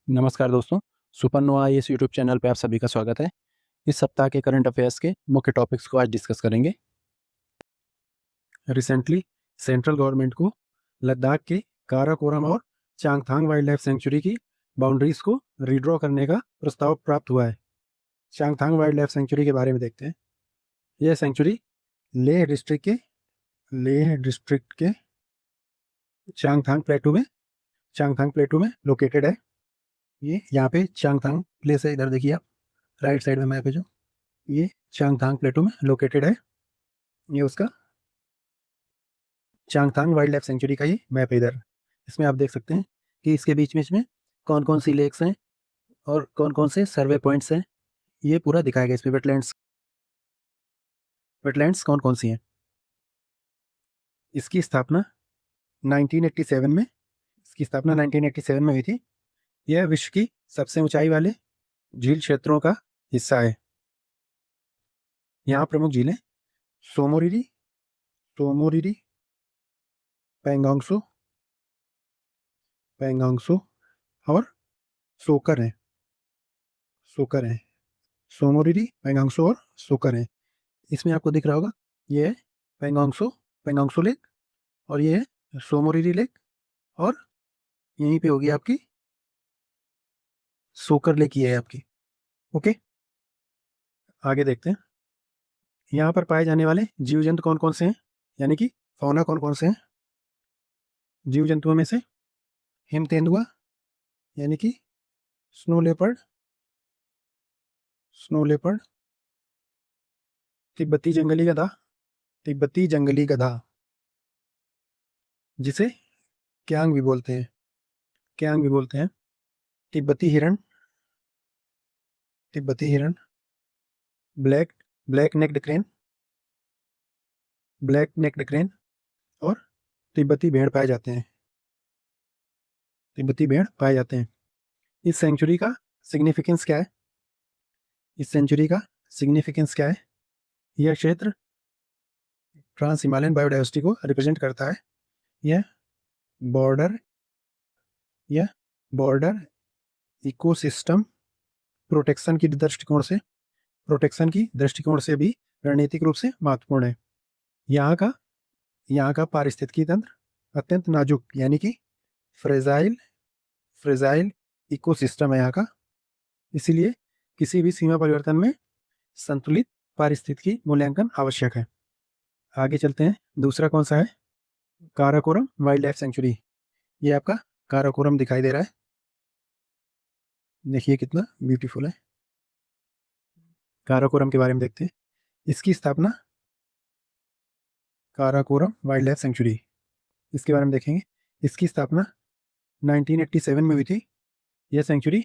नमस्कार दोस्तों, सुपरनोवा इस यूट्यूब चैनल पे आप सभी का स्वागत है। इस सप्ताह के करंट अफेयर्स के मुख्य टॉपिक्स को आज डिस्कस करेंगे। रिसेंटली सेंट्रल गवर्नमेंट को लद्दाख के काराकोरम और चांगथांग वाइल्ड लाइफ सेंचुरी की बाउंड्रीज को रीड्रॉ करने का प्रस्ताव प्राप्त हुआ है। चांगथांग वाइल्ड लाइफ सेंचुरी के बारे में देखते हैं। यह सेंचुरी लेह डिस्ट्रिक्ट के चांगथांग प्लेटू में लोकेटेड है। ये यहाँ पे चांगथांग प्लेस है, इधर देखिए आप राइट साइड में मैप है जो, ये चांगथांग प्लेटू में लोकेटेड है। ये उसका चांगथांग वाइल्ड लाइफ सेंचुरी का ये मैप है इधर। इसमें आप देख सकते हैं कि इसके बीच बीच में कौन कौन सी लेक्स हैं और कौन कौन से सर्वे पॉइंट्स हैं, ये पूरा दिखाया गया। इसमें वेटलैंड्स कौन कौन सी हैं। इसकी स्थापना 1987 में हुई थी। यह विश्व की सबसे ऊंचाई वाले झील क्षेत्रों का हिस्सा है। यहाँ प्रमुख झीलें सोमोरिरी, पेंगोंगसो और सोकर हैं। सोमोरिरी, पेंगोंगसो और सोकर हैं। इसमें आपको दिख रहा होगा ये है पेंगोंगसो लेक और ये है सोमोरिरी लेक, और यहीं पे होगी आपकी सोकर लेक, ये है आपकी। ओके, आगे देखते हैं। यहाँ पर पाए जाने वाले जीव जंतु कौन कौन से हैं, यानी कि फौना कौन कौन से हैं। जीव जंतुओं में से हिम तेंदुआ यानी कि स्नो लेपर्ड, तिब्बती जंगली गधा जिसे क्यांग भी बोलते हैं, तिब्बती हिरण, ब्लैक नेक्ड क्रेन और तिब्बती भेड़ पाए जाते हैं। इस सेंचुरी का सिग्निफिकेंस क्या है? यह क्षेत्र ट्रांस हिमालयन बायोडाइवर्सिटी को रिप्रेजेंट करता है। यह बॉर्डर इकोसिस्टम प्रोटेक्शन की दृष्टिकोण से भी रणनीतिक रूप से महत्वपूर्ण है। यहाँ का पारिस्थितिकी तंत्र अत्यंत नाजुक यानी कि फ्रेजाइल इकोसिस्टम है यहाँ का। इसीलिए किसी भी सीमा परिवर्तन में संतुलित पारिस्थितिकी मूल्यांकन आवश्यक है। आगे चलते हैं। दूसरा कौन सा है? Karakoram wild life sanctuary. ये आपका काराकोरम दिखाई दे रहा है, देखिए कितना ब्यूटीफुल है। काराकोरम के बारे में देखते हैं। इसकी स्थापना काराकोरम वाइल्ड लाइफ सेंचुरी, इसके बारे में देखेंगे। इसकी स्थापना 1987 में हुई थी। यह सेंचुरी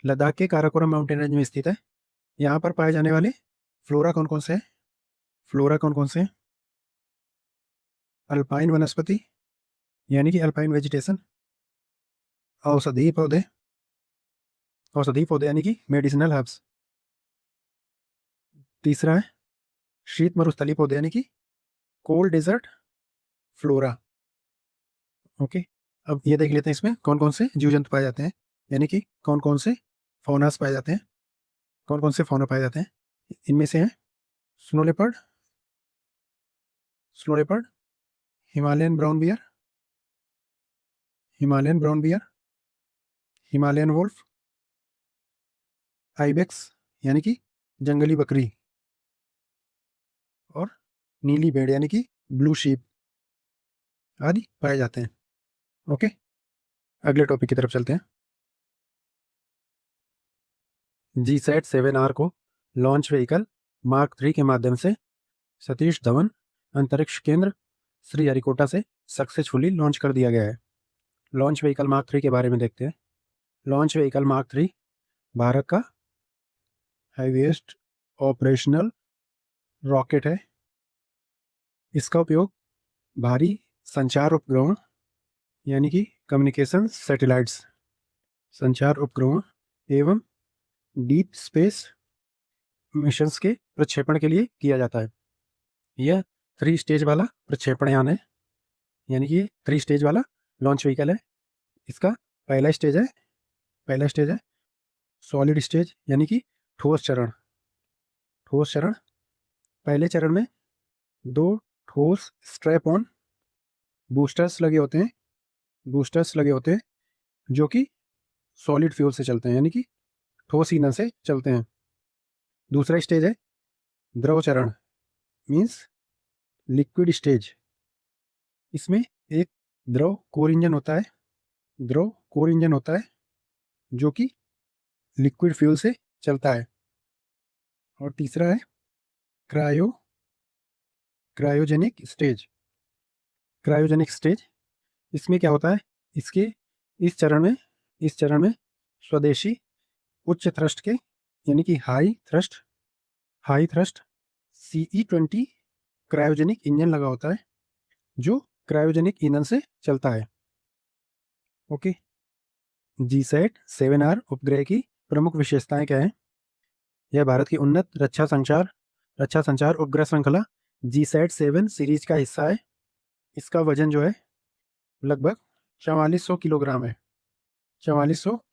लद्दाख के काराकोरम माउंटेन रेंज में स्थित है। यहाँ पर पाए जाने वाले फ्लोरा कौन कौन से हैं? अल्पाइन वनस्पति यानी कि अल्पाइन वेजिटेशन, औषधीय पौधे यानी कि मेडिसिनल हर्ब्स। तीसरा है शीत मरुस्थलीय पौधे यानी कि कोल्ड डेजर्ट फ्लोरा। ओके, अब ये देख लेते हैं इसमें कौन कौन से जीव जंतु पाए जाते हैं, यानी कि कौन कौन से फौना पाए जाते हैं। इनमें से हैं snow leopard, Himalayan brown bear, Himalayan wolf, ibex यानी कि जंगली बकरी, और नीली भेड़ यानी कि ब्लू शीप आदि पाए जाते हैं। ओके, अगले टॉपिक की तरफ चलते हैं। जीसैट 7R को लॉन्च व्हीकल मार्क 3 के माध्यम से सतीश धवन अंतरिक्ष केंद्र श्रीहरिकोटा से सक्सेसफुली लॉन्च कर दिया गया है। लॉन्च व्हीकल मार्क 3 के बारे में देखते हैं। लॉन्च व्हीकल मार्क 3 भारत का हाईएस्ट ऑपरेशनल रॉकेट है। इसका उपयोग भारी संचार उपग्रहों यानी कि कम्युनिकेशन सैटेलाइट्स, संचार उपग्रहों एवं डीप स्पेस मिशंस के प्रक्षेपण के लिए किया जाता है। यह 3 स्टेज वाला प्रक्षेपण यान है। यानी कि 3 स्टेज वाला लॉन्च व्हीकल है। इसका पहला स्टेज है सॉलिड स्टेज, यानी कि ठोस चरण। पहले चरण में 2 ठोस स्ट्रैप ऑन बूस्टर्स लगे होते हैं जो कि सॉलिड फ्यूल से चलते हैं, यानी कि ठोस ईंधन से चलते हैं। दूसरा स्टेज है द्रव चरण, मीन्स लिक्विड स्टेज। इसमें एक द्रव कोर इंजन होता है जो कि लिक्विड फ्यूल से चलता है। और तीसरा है क्रायोजेनिक स्टेज। इसमें क्या होता है, इस चरण में स्वदेशी उच्च थ्रस्ट के, यानी कि high thrust CE-20 cryogenic engine लगा होता है जो क्रायोजेनिक ईंधन से चलता है। ओके, GSAT 7R उपग्रह की प्रमुख विशेषताएं क्या है? यह भारत की उन्नत रक्षा संचार उपग्रह श्रृंखला GSAT 7 सीरीज का हिस्सा है। इसका वजन जो है लगभग 4400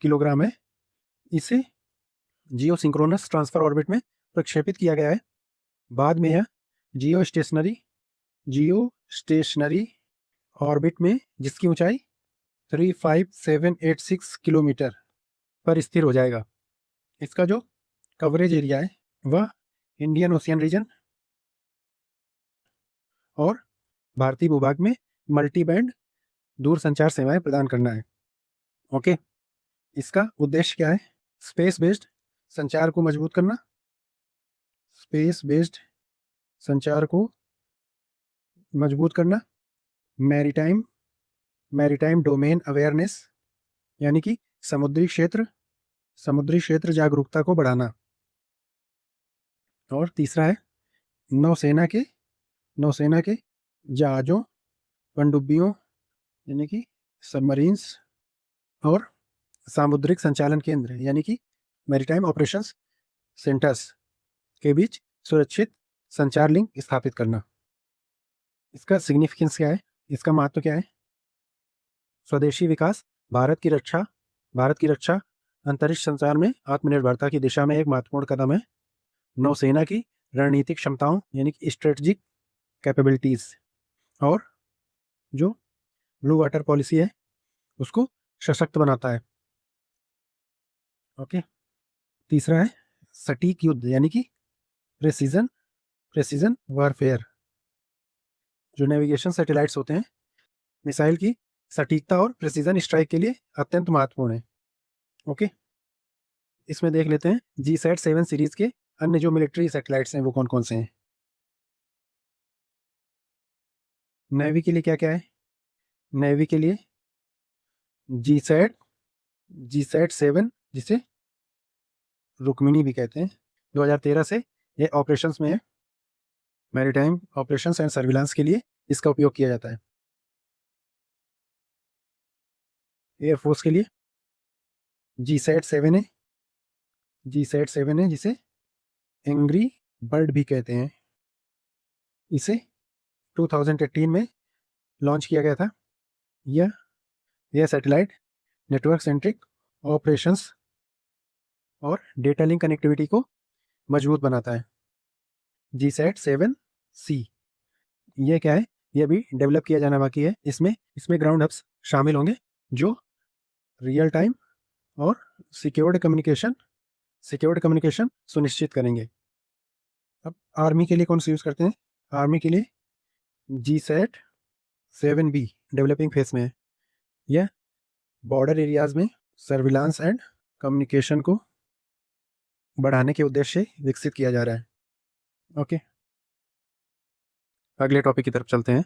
किलोग्राम है। इसे जियो सिंक्रोनस ट्रांसफर ऑर्बिट में प्रक्षेपित किया गया है। बाद में यह जियो स्टेशनरी ऑर्बिट में, जिसकी ऊंचाई 35786 किलोमीटर पर स्थिर हो जाएगा। इसका जो कवरेज एरिया है वह इंडियन ओशियन रीजन और भारतीय भूभाग में मल्टी बैंड दूरसंचार सेवाएं प्रदान करना है। ओके, इसका उद्देश्य क्या है? स्पेस बेस्ड संचार को मजबूत करना, मैरीटाइम डोमेन अवेयरनेस, यानी कि समुद्री क्षेत्र जागरूकता को बढ़ाना। और तीसरा है नौसेना के जहाजों, पनडुब्बियों, यानी कि सबमरीन्स और सामुद्रिक संचालन केंद्र, यानी कि मैरीटाइम ऑपरेशंस सेंटर्स के बीच सुरक्षित संचार लिंक स्थापित करना। इसका सिग्निफिकेंस क्या है? इसका महत्व क्या है? स्वदेशी विकास भारत की रक्षा अंतरिक्ष संचार में आत्मनिर्भरता की दिशा में एक महत्वपूर्ण कदम है। नौसेना की रणनीतिक क्षमताओं, यानी कि स्ट्रेटजिक कैपेबिलिटीज, और जो ब्लू वाटर पॉलिसी है उसको सशक्त बनाता है। ओके, तीसरा है सटीक युद्ध, यानी कि प्रेसिजन वारफेयर। जो नेविगेशन सैटेलाइट्स होते हैं, मिसाइल की सटीकता और प्रेसिजन स्ट्राइक के लिए अत्यंत महत्वपूर्ण है। ओके, इसमें देख लेते हैं GSAT 7 सीरीज के अन्य जो मिलिट्री सैटेलाइट्स हैं वो कौन कौन से हैं। नेवी के लिए क्या क्या है? नेवी के लिए GSAT 7, जिसे रुक्मिणी भी कहते हैं, 2013 से ये ऑपरेशंस में है। मैरीटाइम ऑपरेशंस एंड सर्विलांस के लिए इसका उपयोग किया जाता है। एयरफोर्स के लिए GSAT 7 है जिसे एंग्री बर्ड भी कहते हैं। इसे 2018 में लॉन्च किया गया था। यह सैटेलाइट नेटवर्क सेंट्रिक ऑपरेशंस और डेटा लिंक कनेक्टिविटी को मजबूत बनाता है। GSAT 7C यह क्या है? यह भी डेवलप किया जाना बाकी है। इसमें ग्राउंड हब्स शामिल होंगे जो रियल टाइम और सिक्योर्ड कम्युनिकेशन सुनिश्चित करेंगे। अब आर्मी के लिए कौन सा यूज़ करते हैं? आर्मी के लिए GSAT 7B डेवलपिंग फेस में है। यह बॉर्डर एरियाज में सर्विलांस एंड कम्युनिकेशन को बढ़ाने के उद्देश्य से विकसित किया जा रहा है। ओके, अगले टॉपिक की तरफ चलते हैं।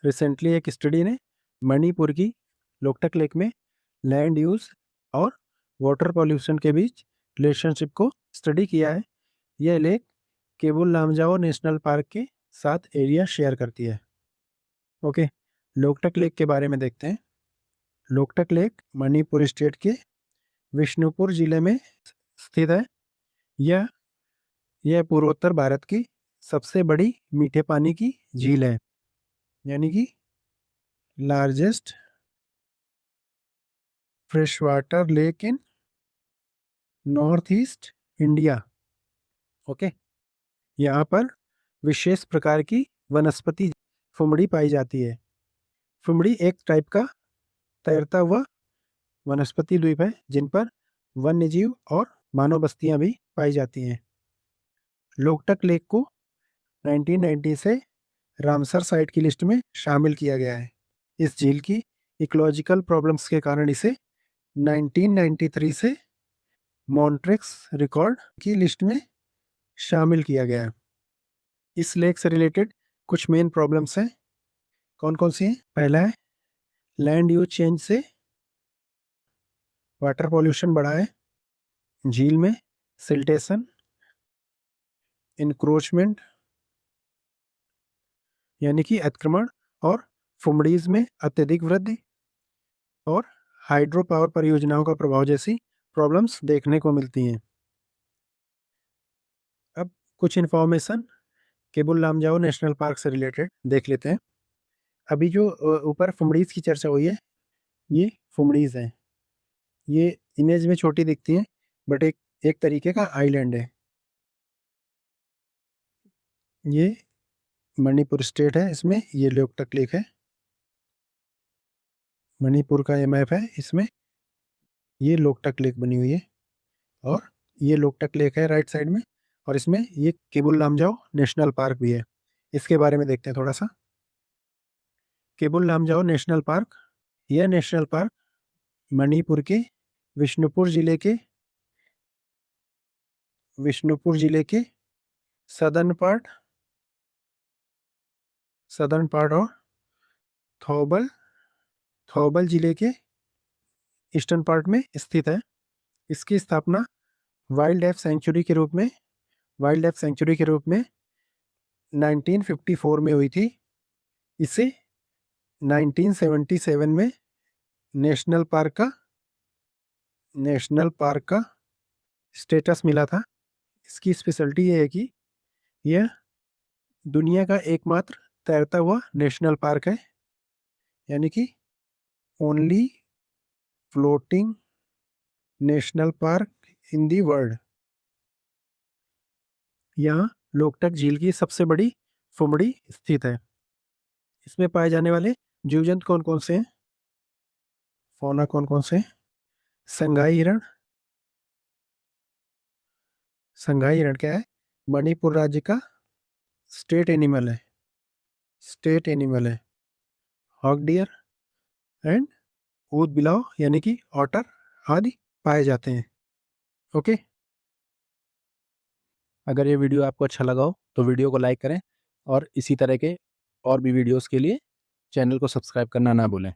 रिसेंटली एक स्टडी ने मणिपुर की लोकटक लेक में लैंड यूज और वाटर पॉल्यूशन के बीच रिलेशनशिप को स्टडी किया है। यह lake Keibul Lamjao national park के साथ एरिया शेयर करती है। ओके, लोकटक लेक के बारे में देखते हैं। लोकटक लेक मणिपुर स्टेट के विष्णुपुर जिले में स्थित है। यह पूर्वोत्तर भारत की सबसे बड़ी मीठे पानी की झील है। यानी कि largest fresh water lake in north east India. Okay, यहाँ पर विशेष प्रकार की वनस्पति फुमड़ी पाई जाती है। फुमड़ी एक टाइप का तैरता हुआ वनस्पति द्वीप है जिन पर वन्यजीव और मानव बस्तियां भी पाई जाती हैं। लोकटक लेक को 1990 से रामसर साइट की लिस्ट में शामिल किया गया है। इस झील की इकोलॉजिकल प्रॉब्लम्स के कारण इसे 1993 से मॉन्ट्रेक्स रिकॉर्ड की लिस्ट में शामिल किया गया है। इस लेक से रिलेटेड कुछ मेन प्रॉब्लम्स हैं। कौन कौन सी हैं? पहला है लैंड यूज चेंज से वाटर पॉल्यूशन बढ़ा है। झील में सिल्टेशन, इंक्रोचमेंट यानी कि अतिक्रमण और फुमड़ीज में अत्यधिक वृद्धि और हाइड्रो पावर परियोजनाओं का प्रभाव जैसी प्रॉब्लम्स देखने को मिलती हैं। अब कुछ information Keibul Lamjao national park से रिलेटेड देख लेते हैं। अभी जो ऊपर फुमड़ीज की चर्चा हुई है, ये फुमड़ीज हैं। ये इमेज में छोटी दिखती हैं बट एक तरीके का आइलैंड है। ये मणिपुर स्टेट है, इसमें ये लोकटक लेक है। मणिपुर का ये मैप है, इसमें ये लोकटक लेक बनी हुई है और ये लोकटक लेक है राइट साइड में, और इसमें ये केबुल लामजाओ नेशनल पार्क भी है। इसके बारे में देखते हैं थोड़ा सा। केबुल लामजाओ नेशनल पार्क, यह नेशनल पार्क मणिपुर के विष्णुपुर जिले के सदर्न पार्ट और थौबल जिले के ईस्टर्न पार्ट में स्थित है। इसकी स्थापना वाइल्ड लाइफ सेंचुरी के रूप में 1954 में हुई थी। इसे 1977 में नेशनल पार्क का स्टेटस मिला था। इसकी स्पेशलिटी ये है कि यह दुनिया का एकमात्र तैरता हुआ नेशनल पार्क है, यानी कि only floating national park in the world. यहाँ लोकटक झील की सबसे बड़ी फुमड़ी स्थित है। इसमें पाए जाने वाले जीव जंतु कौन कौन से हैं? फौना कौन कौन से हैं? संगाई हिरण क्या है? मणिपुर राज्य का स्टेट एनिमल है। हॉक डियर एंड ऊद बिलाव यानी कि ऑटर आदि पाए जाते हैं। ओके, अगर ये वीडियो आपको अच्छा लगा हो तो वीडियो को लाइक करें और इसी तरह के और भी वीडियोस के लिए चैनल को सब्सक्राइब करना ना भूलें।